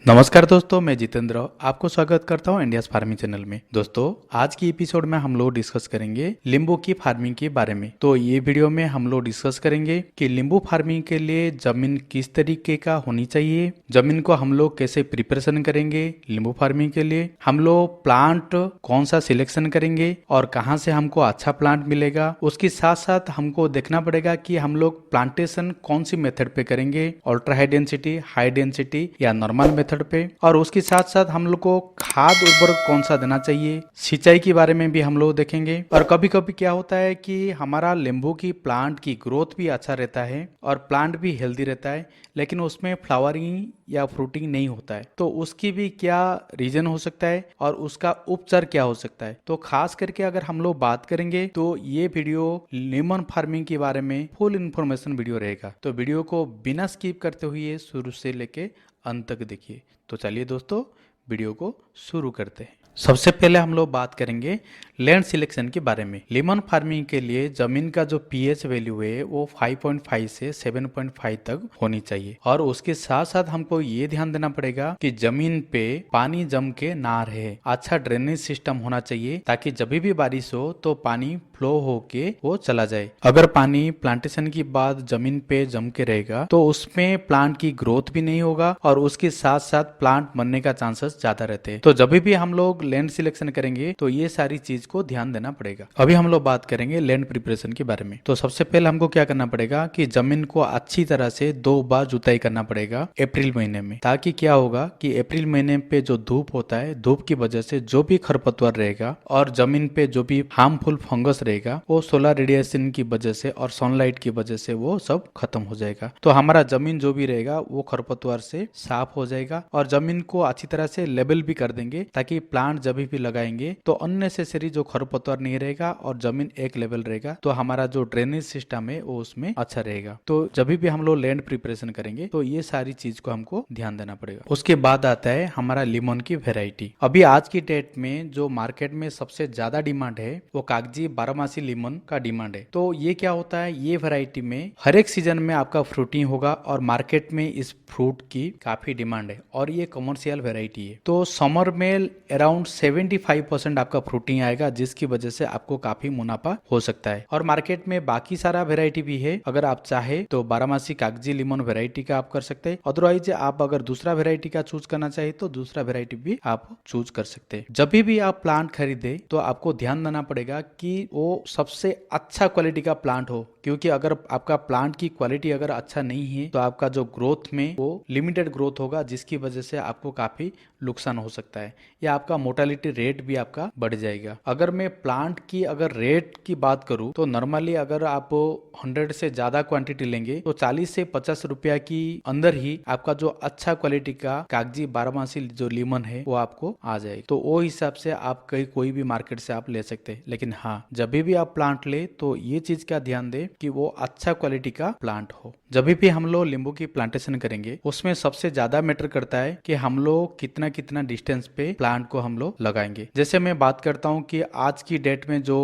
नमस्कार दोस्तों, मैं जितेंद्र आपको स्वागत करता हूं इंडियाज फार्मिंग चैनल में। दोस्तों, आज की एपिसोड में हम लोग डिस्कस करेंगे नींबू की फार्मिंग के बारे में। तो ये वीडियो में हम लोग डिस्कस करेंगे कि नींबू फार्मिंग के लिए जमीन किस तरीके का होनी चाहिए, जमीन को हम लोग कैसे प्रिपरेशन करेंगे नींबू फार्मिंग के लिए, हम लोग प्लांट कौन सा सिलेक्शन करेंगे और कहाँ से हमको अच्छा प्लांट मिलेगा। उसके साथ साथ हमको देखना पड़ेगा कि हम लोग प्लांटेशन कौन सी मेथड पे करेंगे, अल्ट्रा हाई डेंसिटी या नॉर्मल मेथड पे। और उसके साथ साथ हम लोग को खाद उर्वरक कौन सा देना चाहिए, सिंचाई के बारे में भी हम लोग देखेंगे। और कभी कभी क्या होता है कि हमारा नींबू की प्लांट की ग्रोथ भी अच्छा रहता है और प्लांट भी हेल्दी रहता है, लेकिन उसमें फ्लावरिंग या फ्रूटिंग नहीं होता है। तो उसकी भी क्या रीजन हो सकता है और उसका उपचार क्या हो सकता है। तो खास करके अगर हम लोग बात करेंगे तो ये वीडियो लेमन फार्मिंग के बारे में फुल इन्फॉर्मेशन वीडियो रहेगा। तो वीडियो को बिना स्किप करते हुए शुरू से लेके अंत तक देखिए। तो चलिए दोस्तों, वीडियो को शुरू करते हैं। सबसे पहले हम लोग बात करेंगे लैंड सिलेक्शन के बारे में। लेमन फार्मिंग के लिए जमीन का जो पीएच वैल्यू है वो 5.5 से 7.5 तक होनी चाहिए। और उसके साथ साथ हमको ये ध्यान देना पड़ेगा कि जमीन पे पानी जम के ना रहे। अच्छा ड्रेनेज सिस्टम होना चाहिए ताकि जब भी बारिश हो तो पानी फ्लो होके वो चला जाए। अगर पानी प्लांटेशन के बाद जमीन पे जम के रहेगा तो उसमें प्लांट की ग्रोथ भी नहीं होगा और उसके साथ साथ प्लांट मरने का चांसेस ज्यादा रहते हैं। तो जब भी हम लोग लैंड सिलेक्शन करेंगे तो ये सारी चीज को ध्यान देना पड़ेगा। अभी हम लोग बात करेंगे लैंड प्रिपरेशन के बारे में। तो सबसे पहले हमको क्या करना पड़ेगा कि जमीन को अच्छी तरह से 2 बार जुताई करना पड़ेगा अप्रैल महीने में। ताकि क्या होगा कि अप्रैल महीने पे जो धूप होता है, धूप की वजह से जो भी खरपतवार रहेगा और जमीन पे जो भी हार्मफुल फंगस रहेगा वो सोलर रेडिएशन की वजह से और सनलाइट की वजह से वो सब खत्म हो जाएगा। तो हमारा जमीन जो भी रहेगा वो खरपतवार से साफ हो जाएगा। और जमीन को अच्छी तरह से लेबल भी कर देंगे ताकि प्लांट जब भी लगाएंगे तो अननेसेसरी जो खरपतवार नहीं रहेगा और जमीन एक लेवल रहेगा। तो हमारा जो ड्रेनेज सिस्टम है वो उसमें अच्छा रहेगा। तो जब भी हम लोग लैंड प्रिपरेशन करेंगे तो ये सारी चीज को हमको ध्यान देना पड़ेगा। उसके बाद आता है हमारा लेमन की वेराइटी। अभी आज की डेट में जो मार्केट में सबसे ज्यादा डिमांड है वो कागजी बारहमासी लेमन का डिमांड है। तो ये क्या होता है, ये वेराइटी में हर एक सीजन में आपका फ्रूटिंग होगा और मार्केट में इस फ्रूट की काफी डिमांड है और ये कमर्शियल वेराइटी है। तो समर में अराउंड 75% आपका फ्रूटिंग आएगा, जिसकी वजह से आपको काफी मुनाफा हो सकता है। और मार्केट में बाकी सारा वेराइटी भी है। अगर आप चाहे तो बारहमासी कागजी लेमन वेराइटी का आप कर सकते हैं। अदरवाइज आप अगर दूसरा वेराइटी का चूज करना चाहे तो दूसरा वेराइटी भी आप चूज कर सकते हैं। जब भी आप प्लांट खरीदे तो आपको ध्यान देना पड़ेगा कि वो सबसे अच्छा क्वालिटी का प्लांट हो, क्योंकि अगर आपका प्लांट की क्वालिटी अगर अच्छा नहीं है तो आपका जो ग्रोथ में वो लिमिटेड ग्रोथ होगा, जिसकी वजह से आपको काफी नुकसान हो सकता है या आपका मोर्टेलिटी रेट भी आपका बढ़ जाएगा। अगर मैं प्लांट की अगर रेट की बात करूं तो नॉर्मली अगर आप 100 से ज्यादा क्वांटिटी लेंगे तो 40 से 50 रुपया की अंदर ही आपका जो अच्छा क्वालिटी का कागजी बारहमासी जो लेमन है वो आपको आ जाएगा। तो वो हिसाब से आप कोई भी मार्केट से आप ले सकते हैं। लेकिन हाँ, जब भी आप प्लांट ले तो ये चीज का ध्यान दे कि वो अच्छा क्वालिटी का प्लांट हो। जब भी हम लोग नींबू की प्लांटेशन करेंगे उसमें सबसे ज्यादा मैटर करता है कि हम लोग कितना कितना डिस्टेंस पे प्लांट को हम लोग लगाएंगे। जैसे मैं बात करता हूँ कि आज की डेट में जो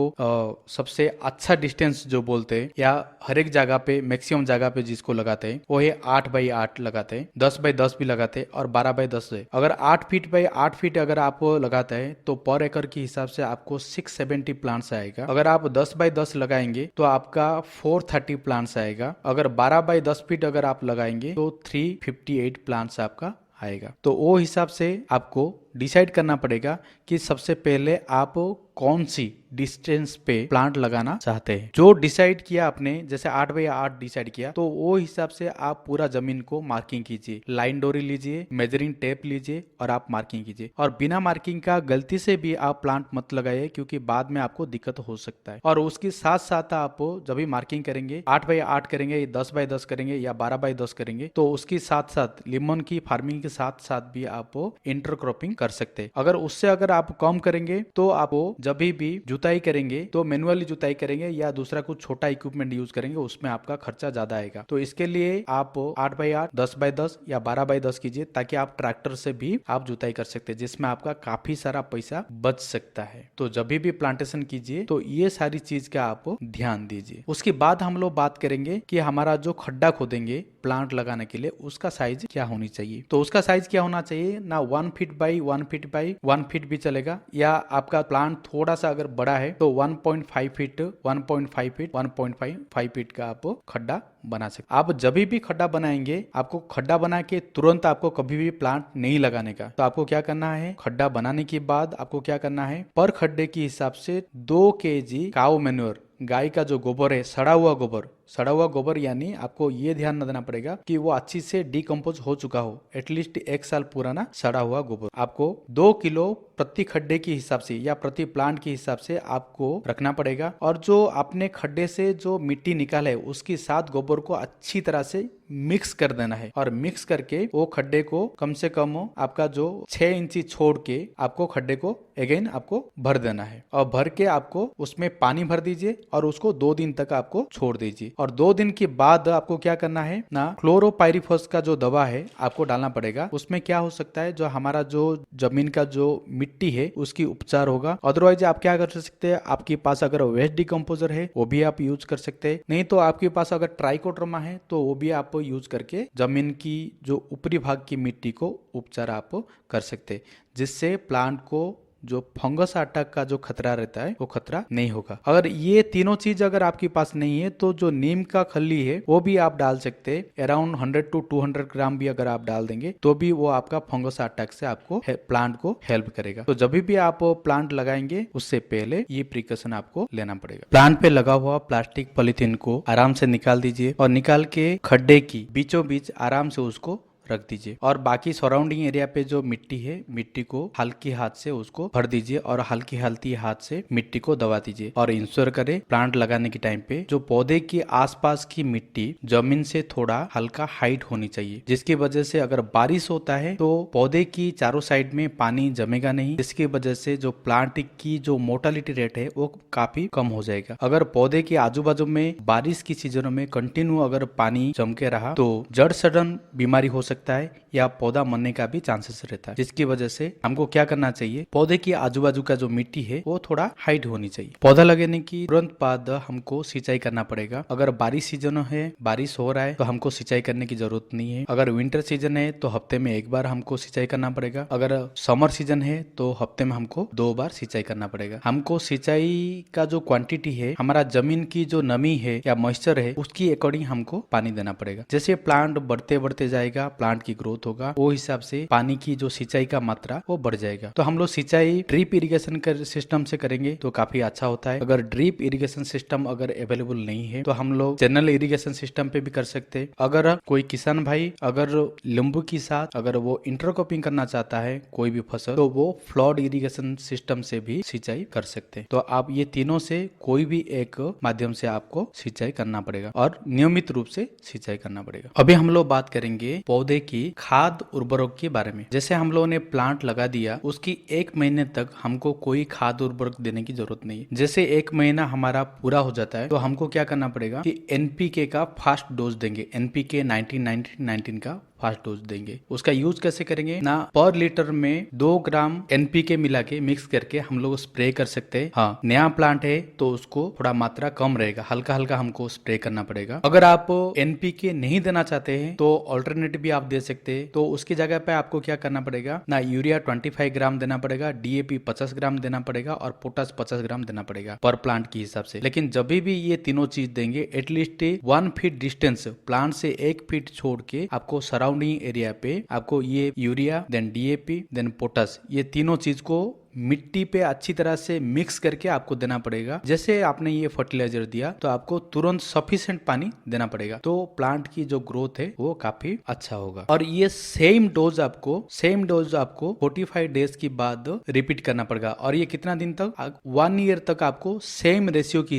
सबसे अच्छा डिस्टेंस जो बोलते हैं या हर एक जगह पे मैक्सिमम जगह पे जिसको लगाते हैं वो है 8x8 लगाते हैं, 10x10 भी लगाते हैं और 12x10 है। अगर 8 फीट बाई 8 फीट अगर आप लगाते हैं तो पर एकड़ के हिसाब से आपको 670 प्लांट्स आएगा। अगर आप 10x10 लगाएंगे तो आपका 430 प्लांट्स आएगा। अगर 12x10 फीट अगर आप लगाएंगे तो 358 प्लांट्स आपका आएगा। तो वो हिसाब से आपको डिसाइड करना पड़ेगा कि सबसे पहले आप कौन सी डिस्टेंस पे प्लांट लगाना चाहते हैं। जो डिसाइड किया आपने, जैसे 8x8 डिसाइड किया तो वो हिसाब से आप पूरा जमीन को मार्किंग कीजिए, लाइन डोरी लीजिए, मेजरिंग टेप लीजिए और आप मार्किंग कीजिए। और बिना मार्किंग का गलती से भी आप प्लांट मत लगाइए, क्योंकि बाद में आपको दिक्कत हो सकता है। और उसके साथ साथ आप जब भी मार्किंग करेंगे 8x8 करेंगे, 10x10 करेंगे या 12x10 करेंगे तो उसके साथ साथ लेमन की फार्मिंग के साथ साथ भी आप इंटरक्रॉपिंग कर सकते हैं। अगर उससे अगर आप कम करेंगे तो आप जब भी जुताई करेंगे तो मैनुअली जुताई करेंगे या दूसरा कुछ छोटा इक्विपमेंट यूज करेंगे, उसमें आपका खर्चा ज्यादा आएगा। तो इसके लिए आप 8x8, 10x10 या 12x10 कीजिए ताकि आप ट्रैक्टर से भी आप जुताई कर सकते हैं, जिसमें आपका काफी सारा पैसा बच सकता है। तो जब भी प्लांटेशन कीजिए तो ये सारी चीज का आप ध्यान दीजिए। उसके बाद हम लोग बात करेंगे कि हमारा जो खड्डा खोदेंगे प्लांट लगाने के लिए उसका साइज क्या होनी चाहिए। तो उसका साइज क्या होना चाहिए ना 1 feet by 1 feet by 1 feet भी चलेगा, या आपका प्लांट थोड़ा सा अगर बड़ा है तो 1.5 फीट 1.5 फीट 1.5 फीट का आप खड्डा बना सकते। आप जब भी खड्डा बनाएंगे, आपको खड्डा बना के तुरंत आपको कभी भी प्लांट नहीं लगाने का। तो आपको क्या करना है, खड्डा बनाने के बाद आपको क्या करना है, पर खड्डे के हिसाब से 2 केजी काऊ मैन्योर, गाय का जो गोबर है, सड़ा हुआ गोबर यानी आपको ये ध्यान देना पड़ेगा कि वो अच्छी से डिकम्पोज हो चुका हो, एटलीस्ट 1 साल पुराना सड़ा हुआ गोबर आपको 2 किलो प्रति खड्डे के हिसाब से या प्रति प्लांट के हिसाब से आपको रखना पड़ेगा। और जो आपने खड्डे से जो मिट्टी निकाला है उसके साथ गोबर को अच्छी तरह से मिक्स कर देना है, और मिक्स करके वो खड्डे को कम से कम आपका जो 6 इंची छोड़ के आपको खड्डे को अगेन आपको भर देना है, और भर के आपको उसमें पानी भर दीजिए और उसको 2 दिन तक आपको छोड़ दीजिए। और 2 दिन के बाद आपको क्या करना है ना, क्लोरोपाइरीफॉस का जो दवा है आपको डालना पड़ेगा। उसमें क्या हो सकता है, जो हमारा जो जमीन का जो मिट्टी है उसकी उपचार होगा। अदरवाइज आप क्या कर सकते हैं, आपके पास अगर वेस्ट डिकम्पोजर है वो भी आप यूज कर सकते हैं, नहीं तो आपके पास अगर ट्राइकोडर्मा है तो वो भी आप यूज करके जमीन की जो ऊपरी भाग की मिट्टी को उपचार आप कर सकते हैं, जिससे प्लांट को जो फंगस अटैक का जो खतरा रहता है वो खतरा नहीं होगा। अगर ये तीनों चीज अगर आपके पास नहीं है तो जो नीम का खल्ली है वो भी आप डाल सकते हैं, अराउंड 100 to 200 ग्राम भी अगर आप डाल देंगे तो भी वो आपका फंगस अटैक से आपको प्लांट को हेल्प करेगा। तो जब भी आप प्लांट लगाएंगे उससे पहले ये प्रिकॉशन आपको लेना पड़ेगा। प्लांट पे लगा हुआ प्लास्टिक पॉलिथीन को आराम से निकाल दीजिए और निकाल के खड्डे की बीचों बीच आराम से उसको रख दीजिए, और बाकी सराउंडिंग एरिया पे जो मिट्टी है, मिट्टी को हल्की हाथ से उसको भर दीजिए और हल्की हाथ से मिट्टी को दबा दीजिए। और इंश्योर करें प्लांट लगाने के टाइम पे जो पौधे के आसपास की मिट्टी जमीन से थोड़ा हल्का हाइट होनी चाहिए, जिसकी वजह से अगर बारिश होता है तो पौधे की चारों साइड में पानी जमेगा नहीं, जिसकी वजह से जो प्लांट की जो मोर्टेलिटी रेट है वो काफी कम हो जाएगा। अगर पौधे के आजू बाजू में बारिश की सीजनों में कंटिन्यू अगर पानी जम के रहा तो जड़ सड़न बीमारी हो सकता है या पौधा मरने का भी चांसेस रहता है, जिसकी वजह से हमको क्या करना चाहिए, पौधे की आजू बाजू का जो मिट्टी है वो थोड़ा हाइट होनी चाहिए। पौधा लगाने की तुरंत बाद हमको सिंचाई करना पड़ेगा। अगर बारिश सीजन है, बारिश हो रहा है तो हमको सिंचाई करने की जरूरत नहीं है। अगर विंटर सीजन है तो हफ्ते में 1 बार हमको सिंचाई करना पड़ेगा। अगर समर सीजन है तो हफ्ते में हमको 2 बार सिंचाई करना पड़ेगा। हमको सिंचाई का जो क्वांटिटी है, हमारा जमीन की जो नमी है या मॉइस्चर है उसकी अकॉर्डिंग हमको पानी देना पड़ेगा। जैसे प्लांट बढ़ते जाएगा, प्लांट की ग्रोथ होगा, वो हिसाब से पानी की जो सिंचाई का मात्रा वो बढ़ जाएगा। तो हम लोग सिंचाई ड्रिप इरिगेशन सिस्टम से करेंगे तो काफी अच्छा होता है। अगर ड्रिप इरिगेशन सिस्टम अगर अवेलेबल नहीं है तो हम लोग चैनल इरिगेशन सिस्टम पे भी कर सकते हैं। अगर कोई किसान भाई अगर नींबू के साथ अगर वो इंटरक्रॉपिंग करना चाहता है कोई भी फसल, तो वो फ्लड इरिगेशन सिस्टम से भी सिंचाई कर सकते हैं। तो आप ये तीनों से कोई भी एक माध्यम से आपको सिंचाई करना पड़ेगा और नियमित रूप से सिंचाई करना पड़ेगा। अभी हम लोग बात करेंगे पौधे की खाद उर्वरक के बारे में। जैसे हम लोगों ने प्लांट लगा दिया, उसकी 1 महीने तक हमको कोई खाद उर्वरक देने की जरूरत नहीं है। जैसे 1 महीना हमारा पूरा हो जाता है तो हमको क्या करना पड़ेगा कि एनपीके का फर्स्ट डोज देंगे। एनपीके 19 का फास्ट डोज देंगे। उसका यूज कैसे करेंगे ना, पर लीटर में 2 ग्राम एनपीके मिला के मिक्स करके हम लोग स्प्रे कर सकते हैं। हाँ, नया प्लांट है तो उसको थोड़ा मात्रा कम रहेगा, हल्का हल्का हमको स्प्रे करना पड़ेगा। अगर आप एनपीके नहीं देना चाहते हैं तो ऑल्टरनेटिव भी आप दे सकते हैं। तो उसकी जगह पे आपको क्या करना पड़ेगा ना, यूरिया 25 ग्राम देना पड़ेगा, डीएपी 50 ग्राम देना पड़ेगा और पोटास 50 ग्राम देना पड़ेगा पर प्लांट के हिसाब से। लेकिन जब भी ये तीनों चीज देंगे एटलीस्ट 1 फीट डिस्टेंस, प्लांट से 1 फीट छोड़ के आपको सराउंडिंग एरिया पे आपको ये urea then DAP then potash, ये तीनों चीज को मिट्टी पे अच्छी तरह से मिक्स करके आपको देना पड़ेगा। जैसे आपने ये फर्टिलाइजर दिया तो आपको तुरंत सफिशिएंट पानी देना पड़ेगा, तो प्लांट की जो ग्रोथ है वो काफी अच्छा होगा। और ये सेम डोज आपको 45 डेज के बाद रिपीट करना पड़ेगा। और ये कितना दिन तक, 1 ईयर तक आपको सेम रेशियो के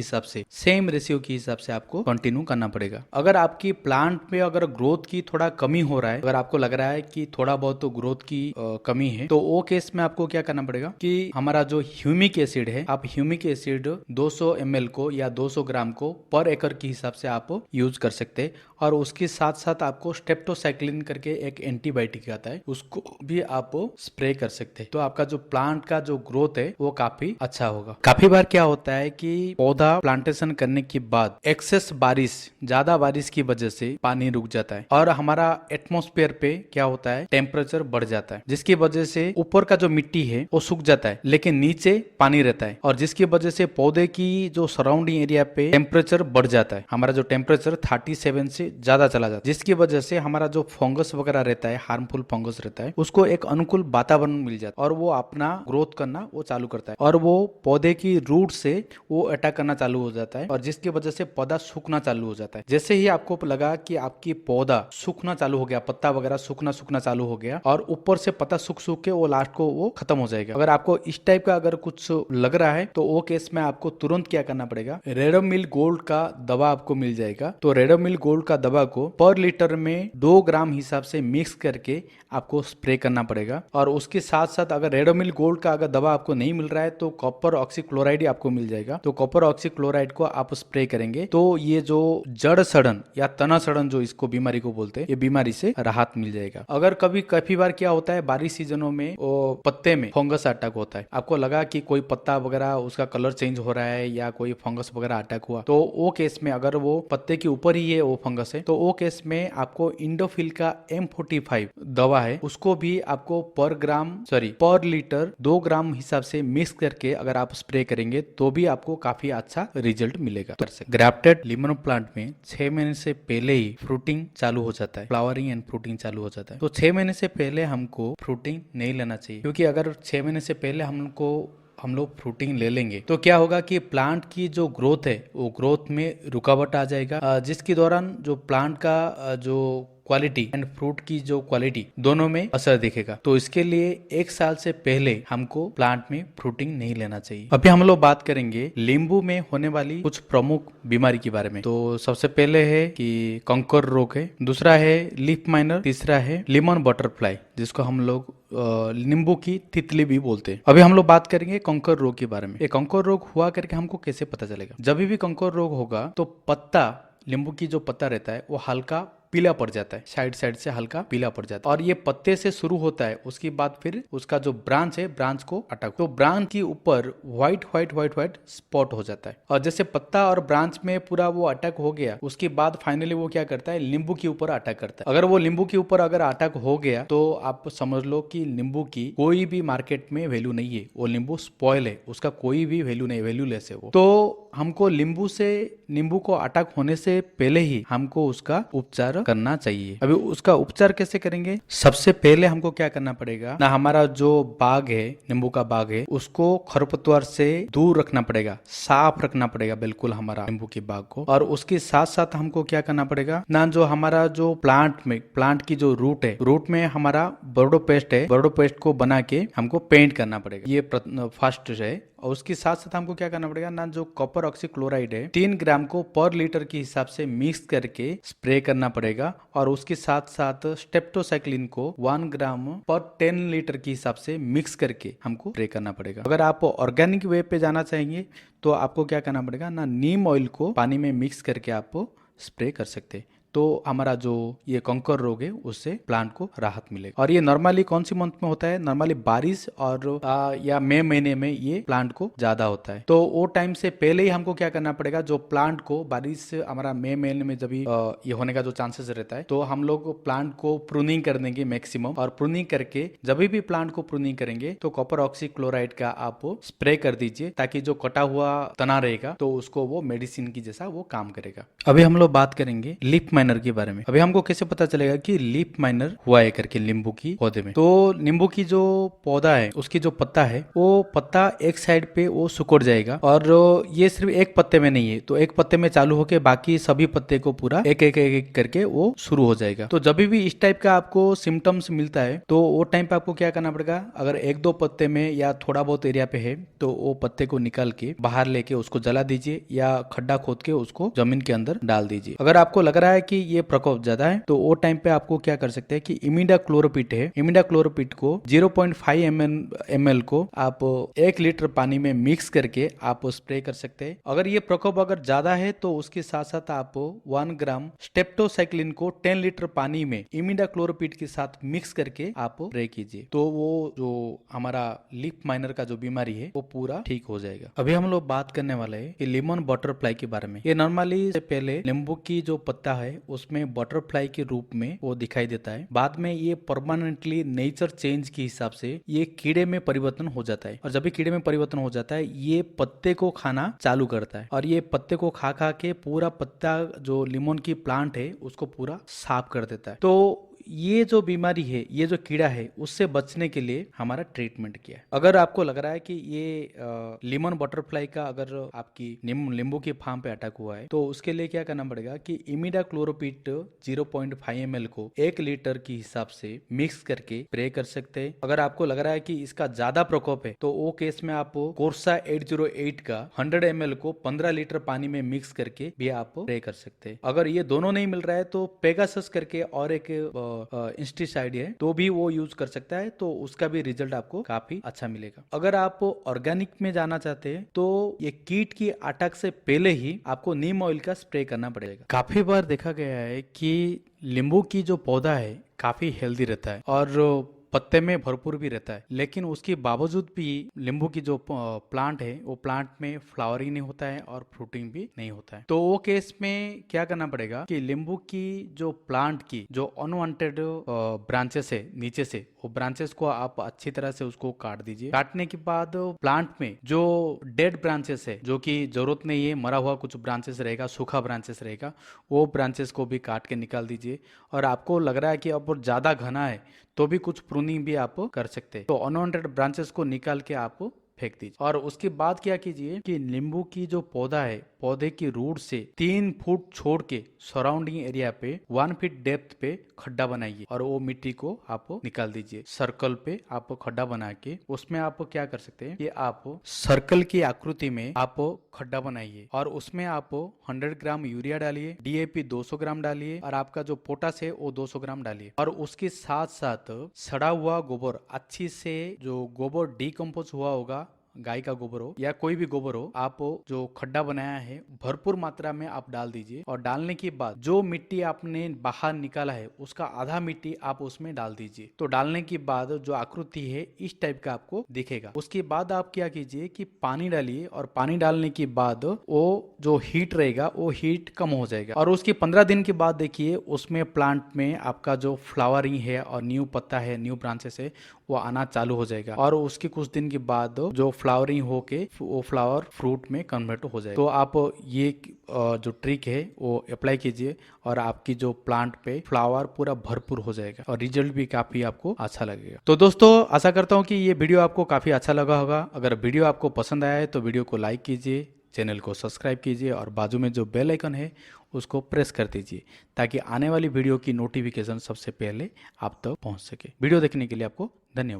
हिसाब से आपको कंटिन्यू करना पड़ेगा। अगर आपकी प्लांट में अगर ग्रोथ की थोड़ा कमी हो रहा है, अगर आपको लग रहा है कि थोड़ा बहुत तो ग्रोथ की कमी है, तो वो केस में आपको क्या करना पड़ेगा, कि हमारा जो ह्यूमिक एसिड है, आप ह्यूमिक एसिड 200 ml को या 200 ग्राम को पर एकड़ के हिसाब से आप यूज कर सकते हैं। और उसके साथ साथ आपको स्टेप्टोसाइक्लिन करके एक एंटीबायोटिक आता है, उसको भी आप स्प्रे कर सकते हैं। तो आपका जो प्लांट का जो ग्रोथ है वो काफी अच्छा होगा। काफी बार क्या होता है कि पौधा प्लांटेशन करने के बाद एक्सेस बारिश, ज्यादा बारिश की वजह से पानी रुक जाता है और हमारा एटमॉस्फेयर पे क्या होता है, टेम्परेचर बढ़ जाता है, जिसकी वजह से ऊपर का जो मिट्टी है वो सूख जाता है लेकिन नीचे पानी रहता है, और जिसकी वजह से पौधे की जो सराउंडिंग एरिया पे टेम्परेचर बढ़ जाता है। हमारा जो टेम्परेचर 37 से ज्यादा चला जाता है, जिसकी वजह से हमारा जो फंगस वगैरह रहता है, हार्मफुल फंगस रहता है, उसको एक अनुकूल वातावरण मिल जाता है और वो अपना ग्रोथ करना वो चालू करता है और वो पौधे की रूट से वो अटैक करना चालू हो जाता है, और जिसकी वजह से पौधा सूखना चालू हो जाता है। जैसे ही आपको लगा कि आपकी पौधा सूखना चालू हो गया, पत्ता वगैरह सूखना चालू हो गया और ऊपर से पत्ता सूख के वो लास्ट को वो खत्म हो जाएगा। अगर आपको इस टाइप का अगर कुछ लग रहा है तो वो केस में आपको तुरंत क्या करना पड़ेगा, रेडोमिल गोल्ड का दवा आपको मिल जाएगा। तो रेडोमिल गोल्ड का दवा को पर लीटर में 2 ग्राम हिसाब से मिक्स करके आपको स्प्रे करना पड़ेगा। और उसके साथ साथ अगर रेडोमिल गोल्ड का अगर दवा आपको नहीं मिल रहा है तो कॉपर ऑक्सीक्लोराइड आपको मिल जाएगा। तो कॉपर ऑक्सीक्लोराइड को आप स्प्रे करेंगे तो ये जो जड़ सड़न या तना सड़न जो इसको बीमारी को बोलते हैं, ये बीमारी से राहत मिल जाएगा। अगर काफी बार क्या होता है, बारिश सीजनों में वो पत्ते में फंगस अटैक होता है, आपको लगा कि कोई पत्ता वगैरह उसका कलर चेंज हो रहा है या कोई फंगस वगैरह अटैक हुआ, तो वो केस में अगर वो पत्ते के ऊपर ही है वो फंगस है, तो वो केस में आपको इंडोफिल का M45 दवा है, उसको भी आपको पर लीटर 2 ग्राम हिसाब से मिक्स करके अगर आप स्प्रे करेंगे तो भी आपको काफी अच्छा रिजल्ट मिलेगा। ग्राफ्टेड लेमन प्लांट में 6 महीने से पहले ही फ्रूटिंग चालू हो जाता है, फ्लावरिंग एंड फ्रूटिंग चालू हो जाता है। तो 6 महीने से पहले हमको फ्रूटिंग नहीं लेना चाहिए, क्योंकि अगर 6 महीने से पहले हम लोग फ्रूटिंग ले लेंगे तो क्या होगा कि प्लांट की जो ग्रोथ है वो ग्रोथ में रुकावट आ जाएगा, जिसके दौरान जो प्लांट का जो क्वालिटी एंड फ्रूट की जो क्वालिटी दोनों में असर दिखेगा। तो इसके लिए 1 साल से पहले हमको प्लांट में फ्रूटिंग नहीं लेना चाहिए। अभी हम लोग बात करेंगे नींबू में होने वाली कुछ प्रमुख बीमारी के बारे में। तो सबसे पहले है कि कंकर रोग है, दूसरा है लीफ माइनर, तीसरा है लेमन बटरफ्लाई जिसको हम लोग नींबू की तितली भी बोलते हैं। अभी हम लोग बात करेंगे कंकर रोग के बारे में। ये कंकर रोग हुआ करके हमको कैसे पता चलेगा? जब भी कंकर रोग होगा तो पत्ता, नींबू की जो पत्ता रहता है वो हल्का पीला पड़ जाता है, साइड से हल्का पीला पड़ जाता है, और ये पत्ते से शुरू होता है, उसके बाद फिर उसका जो ब्रांच है, ब्रांच को अटैक, तो ब्रांच के ऊपर व्हाइट स्पॉट हो जाता है। और जैसे पत्ता और ब्रांच में पूरा वो अटैक हो गया, उसके बाद फाइनली वो क्या करता है, नींबू के ऊपर अटैक करता है। अगर वो नींबू के ऊपर अगर अटैक हो गया तो आप समझ लो कि नींबू की कोई भी मार्केट में वैल्यू नहीं है, वो नींबू स्पॉइल है, उसका कोई भी वैल्यू नहीं, वैल्यूलेस है वो। तो हमको नींबू को अटैक होने से पहले ही हमको उसका उपचार करना चाहिए। अभी उसका उपचार कैसे करेंगे? सबसे पहले हमको क्या करना पड़ेगा ना, हमारा जो बाग है, नींबू का बाग है, उसको खरपतवार से दूर रखना पड़ेगा, साफ रखना पड़ेगा बिल्कुल हमारा नींबू के बाग को। और उसके साथ साथ हमको क्या करना पड़ेगा ना, जो हमारा जो प्लांट की जो रूट है, रूट में हमारा बोर्डो पेस्ट है, बोर्डो पेस्ट को बना के हमको पेंट करना पड़ेगा, ये फर्स्ट है। और उसके साथ साथ हमको क्या करना पड़ेगा ना, जो कॉपर ऑक्सीक्लोराइड है 3 ग्राम को पर लीटर के हिसाब से मिक्स करके स्प्रे करना पड़ेगा। और उसके साथ साथ स्टेप्टोसाइक्लिन को 1 ग्राम पर 10 लीटर के हिसाब से मिक्स करके हमको स्प्रे करना पड़ेगा। अगर आप ऑर्गेनिक वे पे जाना चाहेंगे तो आपको क्या करना पड़ेगा ना, नीम ऑयल को पानी में मिक्स करके आप स्प्रे कर सकते हैं। तो हमारा जो ये कंकर रोग है उससे प्लांट को राहत मिलेगा। और ये नॉर्मली कौन सी मंथ में होता है? नॉर्मली बारिश और या मई महीने में ये प्लांट को ज्यादा होता है। तो वो टाइम से पहले ही हमको क्या करना पड़ेगा, जो प्लांट को बारिश हमारा मई महीने में जब ये होने का जो चांसेस रहता है, तो हम लोग प्लांट को प्रूनिंग कर देंगे मैक्सिमम। और प्रूनिंग करके जब भी प्लांट को प्रूनिंग करेंगे तो कॉपर ऑक्सीक्लोराइड का आप स्प्रे कर दीजिए, ताकि जो कटा हुआ तना रहेगा तो उसको वो मेडिसिन की जैसा वो काम करेगा। अभी हम लोग बात करेंगे लीफ माइनर के बारे में। अभी हमको कैसे पता चलेगा कि लीफ माइनर हुआ है करके नींबू की पौधे में? तो नींबू की जो पौधा है, उसकी जो पत्ता है, वो पत्ता एक साइड पे वो सुकड़ जाएगा। और ये सिर्फ एक पत्ते में नहीं है, तो एक पत्ते में चालू होके बाकी सभी पत्ते को पूरा एक करके वो शुरू हो जाएगा। तो जब भी इस टाइप का आपको सिम्टम्स मिलता है तो वो टाइम पे आपको क्या करना पड़ेगा, अगर 1-2 पत्ते में या थोड़ा बहुत एरिया पे है तो वो पत्ते को निकाल के बाहर लेके उसको जला दीजिए या खड्डा खोद के उसको जमीन के अंदर डाल दीजिए। अगर आपको लग रहा है कि ये प्रकोप ज्यादा है तो वो टाइम पे आपको क्या कर सकते हैं कि इमिडाक्लोरोपिड है, इमिडाक्लोरोपिड को 0.5 ml को आप 1 लीटर पानी में मिक्स करके आप स्प्रे कर सकते हैं। अगर ये प्रकोप अगर ज्यादा है तो उसके साथ साथ आप 1 ग्राम स्टेप्टोसाइक्लिन को 10 लीटर पानी में इमिडाक्लोरोपिड के साथ मिक्स करके आप स्प्रे कीजिए, तो वो जो हमारा लीफ माइनर का जो बीमारी है वो पूरा ठीक हो जाएगा। अभी हम लोग बात करने वाले हैं कि लेमन बटरफ्लाई के बारे में। ये नॉर्मली से पहले नींबू की जो पत्ता है उसमें बटरफ्लाई के रूप में वो दिखाई देता है, बाद में ये परमानेंटली नेचर चेंज के हिसाब से ये कीड़े में परिवर्तन हो जाता है, और जब भी कीड़े में परिवर्तन हो जाता है ये पत्ते को खाना चालू करता है, और ये पत्ते को खा खा के पूरा पत्ता जो लेमन की प्लांट है उसको पूरा साफ कर देता है। तो ये जो बीमारी है, ये जो कीड़ा है, उससे बचने के लिए हमारा ट्रीटमेंट क्या है। अगर आपको लग रहा है कि ये लेमन बटरफ्लाई का अगर आपकी नींबू की फार्म पे अटैक हुआ है तो उसके लिए क्या करना पड़ेगा कि इमिडाक्लोरोपिड 0.5 ml को 1 लीटर के हिसाब से मिक्स करके स्प्रे कर सकते हैं। अगर आपको लग रहा है कि इसका ज्यादा प्रकोप है तो वो केस में आप कोर्सा 808 का 100 ml को 15 लीटर पानी में मिक्स करके भी आप स्प्रे कर सकते हैं। अगर ये दोनों नहीं मिल रहा है तो पेगासस करके और एक इंस्टिसाइड है तो भी वो यूज कर सकता है, तो उसका भी रिजल्ट आपको काफी अच्छा मिलेगा। अगर आप ऑर्गेनिक में जाना चाहते हैं तो ये कीट की अटैक से पहले ही आपको नीम ऑयल का स्प्रे करना पड़ेगा। काफी बार देखा गया है कि नींबू की जो पौधा है काफी हेल्दी रहता है और पत्ते में भरपूर भी रहता है, लेकिन उसके बावजूद भी नींबू की जो प्लांट है वो प्लांट में फ्लावरिंग नहीं होता है और फ्रूटिंग भी नहीं होता है। तो वो केस में क्या करना पड़ेगा कि नींबू की जो प्लांट की जो अनवांटेड ब्रांचेस है नीचे से, वो ब्रांचेस को आप अच्छी तरह से उसको काट दीजिए। काटने के बाद प्लांट में जो डेड ब्रांचेस है, जो कि जरूरत नहीं है, मरा हुआ कुछ ब्रांचेस रहेगा, सूखा ब्रांचेस रहेगा, वो ब्रांचेस को भी काट के निकाल दीजिए। और आपको लग रहा है कि अब ज्यादा घना है तो भी कुछ प्रूनिंग भी आप कर सकते हैं, तो अनवांटेड ब्रांचेस को निकाल के आप फेंक दीजिए। और उसके बाद क्या कीजिए कि नींबू की जो पौधा है, पौधे की रूट से 3 फुट छोड़ के सराउंडिंग एरिया पे 1 फीट डेप्थ पे खड्डा बनाइए और वो मिट्टी को आप निकाल दीजिए। सर्कल पे आप खड्डा बना के उसमें आप क्या कर सकते हैं कि आप सर्कल की आकृति में आप खड्डा बनाइए और उसमें आप 100 ग्राम यूरिया डालिए, डीएपी 200 ग्राम डालिए और आपका जो पोटास है वो 200 ग्राम डालिए। और उसके साथ साथ सड़ा हुआ गोबर, अच्छी से जो गोबर डिकम्पोज हुआ होगा, गाय का गोबर हो या कोई भी गोबर हो, आप जो खड्डा बनाया है भरपूर मात्रा में आप डाल दीजिए। और डालने के बाद जो मिट्टी आपने बाहर निकाला है उसका आधा मिट्टी आप उसमें डाल दीजिए। तो डालने के बाद जो आकृति है इस टाइप का आपको दिखेगा। उसके बाद आप क्या कीजिए कि पानी डालिए और पानी डालने के बाद वो जो हीट रहेगा वो हीट कम हो जाएगा। और उसके 15 दिन के बाद देखिए उसमें प्लांट में आपका जो फ्लावरिंग है और न्यू पत्ता है, न्यू ब्रांचेस है, वो आना चालू हो जाएगा। और उसके कुछ दिन के बाद जो फ्लावरिंग होके वो फ्लावर फ्रूट में कन्वर्ट हो जाएगा। तो आप ये जो ट्रिक है वो अप्लाई कीजिए और आपकी जो प्लांट पे फ्लावर पूरा भरपूर हो जाएगा और रिजल्ट भी काफी आपको अच्छा लगेगा। तो दोस्तों आशा करता हूँ कि ये वीडियो आपको काफी अच्छा लगा होगा। अगर वीडियो आपको पसंद आया है तो वीडियो को लाइक कीजिए, चैनल को सब्सक्राइब कीजिए और बाजू में जो बेल आइकन है उसको प्रेस कर दीजिए ताकि आने वाली वीडियो की नोटिफिकेशन सबसे पहले आप तक पहुंच सके। वीडियो देखने के लिए आपको धन्यवाद।